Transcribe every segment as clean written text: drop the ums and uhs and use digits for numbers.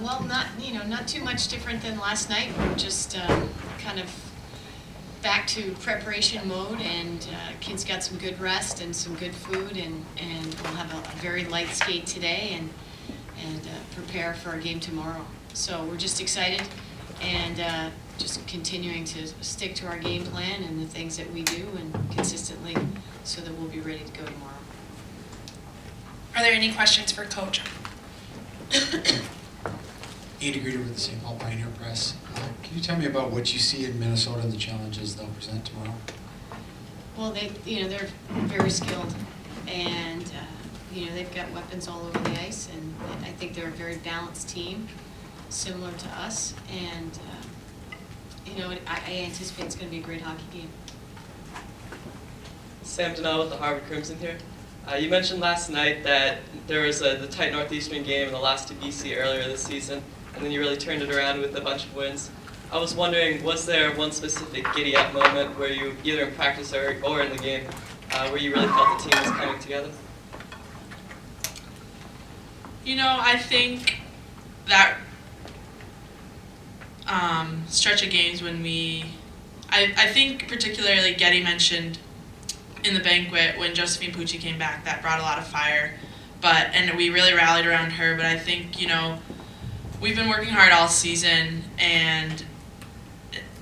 Well, not too much different than last night. We're just kind of back to preparation mode, and kids got some good rest and some good food, and we'll have a very light skate today and prepare for our game tomorrow. So we're just excited and just continuing to stick to our game plan and the things that we do and consistently so that we'll be ready to go tomorrow. Are there any questions for Coach? Andy Greeter with the St. Paul Pioneer Press. Can you tell me about what you see in Minnesota and the challenges they'll present tomorrow? Well, they're very skilled, and they've got weapons all over the ice, and I think they're a very balanced team, similar to us, and I anticipate it's going to be a great hockey game. Sam Donnell with the Harvard Crimson here. You mentioned last night that there was the tight Northeastern game and the loss to BC earlier this season, and then you really turned it around with a bunch of wins. I was wondering, was there one specific giddy-up moment where you, either in practice or in the game, where you really felt the team was coming together? I think that stretch of games when I think particularly Getty mentioned in the banquet when Josephine Pucci came back, that brought a lot of fire, and we really rallied around her. But I think we've been working hard all season, and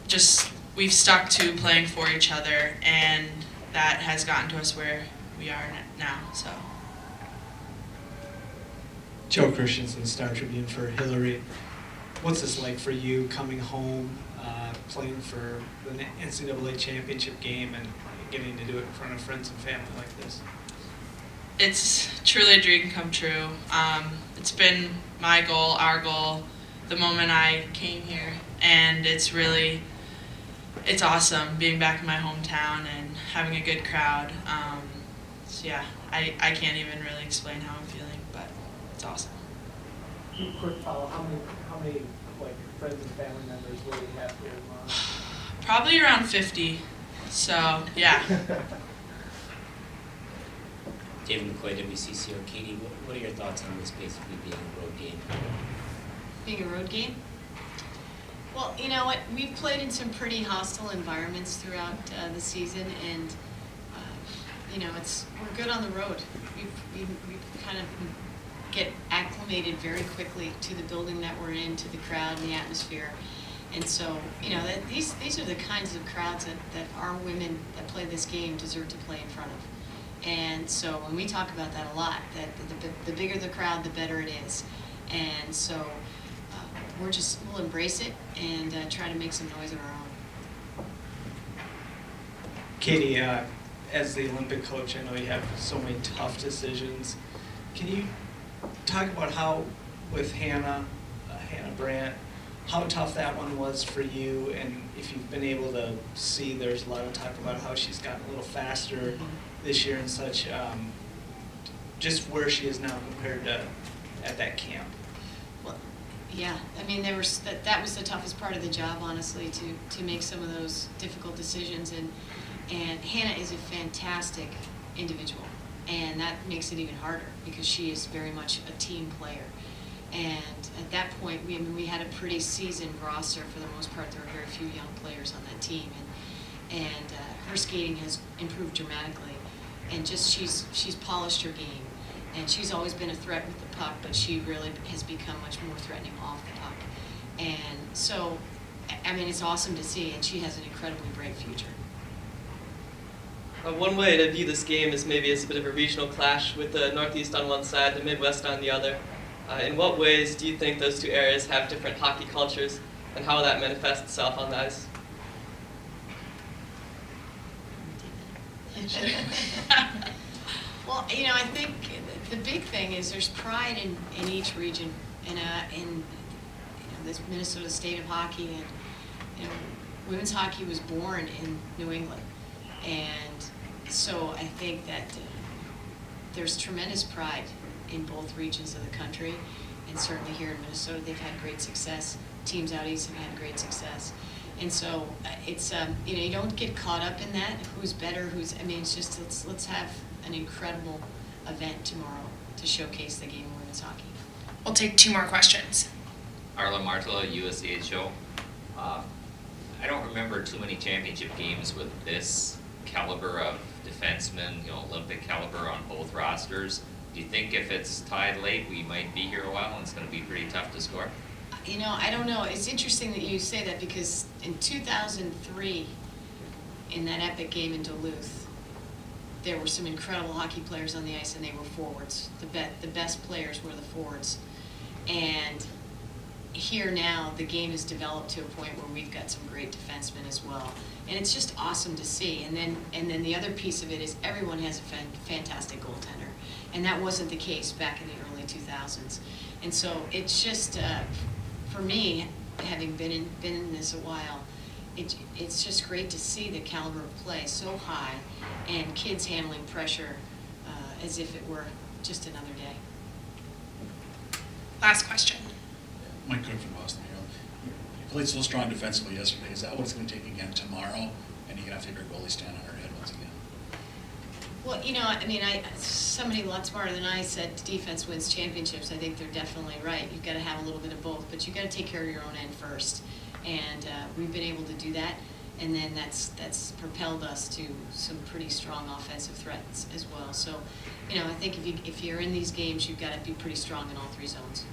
just we've stuck to playing for each other, and that has gotten to us where we are now. So. Joe Christensen, Star Tribune for Hillary. What's this like for you coming home, playing for the NCAA championship game, and getting to do it in front of friends and family like this? It's truly a dream come true. It's been my goal, our goal, the moment I came here, and it's awesome being back in my hometown and having a good crowd. So yeah, I can't even really explain how I'm feeling, but it's awesome. Quick follow, how many friends and family members will you have here tomorrow? Probably around 50. So yeah. David McCoy, WCCO. Katie, what are your thoughts on this basically being a road game? Being a road game? Well, you know what? We've played in some pretty hostile environments throughout the season, and we're good on the road. We kind of get acclimated very quickly to the building that we're in, to the crowd and the atmosphere. And so, these are the kinds of crowds that our women that play this game deserve to play in front of. And so when we talk about that a lot, that the bigger the crowd, the better it is. And so we'll embrace it and try to make some noise of our own. Katie, as the Olympic coach, I know you have so many tough decisions. Can you talk about how, with Hannah Brandt, how tough that one was for you, and if you've been able to see, there's a lot of talk about how she's gotten a little faster this year and such, just where she is now compared to at that camp. Well, yeah, I mean, that was the toughest part of the job, honestly, to make some of those difficult decisions, and Hannah is a fantastic individual, and that makes it even harder because she is very much a team player. And at that point, we had a pretty seasoned roster for the most part. There were very few young players on that team, and her skating has improved dramatically. And just she's polished her game, and she's always been a threat with the puck, but she really has become much more threatening off the puck. And so, I mean, it's awesome to see, and she has an incredibly bright future. One way to view this game is maybe as a bit of a regional clash with the Northeast on one side, the Midwest on the other. In what ways do you think those two areas have different hockey cultures, and how will that manifest itself on the ice? Well, I think the big thing is there's pride in each region, in this Minnesota state of hockey, and women's hockey was born in New England, and so I think that there's tremendous pride in both regions of the country, and certainly here in Minnesota they've had great success. Teams out east have had great success, and so it's you don't get caught up in that, who's better, it's just let's have an incredible event tomorrow to showcase the game of women's hockey. We'll take 2 more questions. Arla Martela, USCHO. I don't remember too many championship games with this caliber of defensemen, Olympic caliber on both rosters. Do you think if it's tied late, we might be here a while and it's going to be pretty tough to score? I don't know. It's interesting that you say that because in 2003, in that epic game in Duluth, there were some incredible hockey players on the ice, and they were forwards. The best players were the forwards. And here now, the game has developed to a point where we've got some great defensemen as well. And it's just awesome to see. And then the other piece of it is everyone has a fantastic goaltender. And that wasn't the case back in the early 2000s. And so it's just, for me, having been in this a while, it's just great to see the caliber of play so high and kids handling pressure as if it were just another day. Last question. Mike Cook from Boston Herald. You played so strong defensively yesterday. Is that what it's going to take again tomorrow? And you're going to have to have your goalie stand on her head once again? Well, somebody a lot smarter than I said defense wins championships. I think they're definitely right. You've got to have a little bit of both, but you've got to take care of your own end first. And we've been able to do that, and then that's propelled us to some pretty strong offensive threats as well. So, I think if you're in these games, you've got to be pretty strong in all three zones.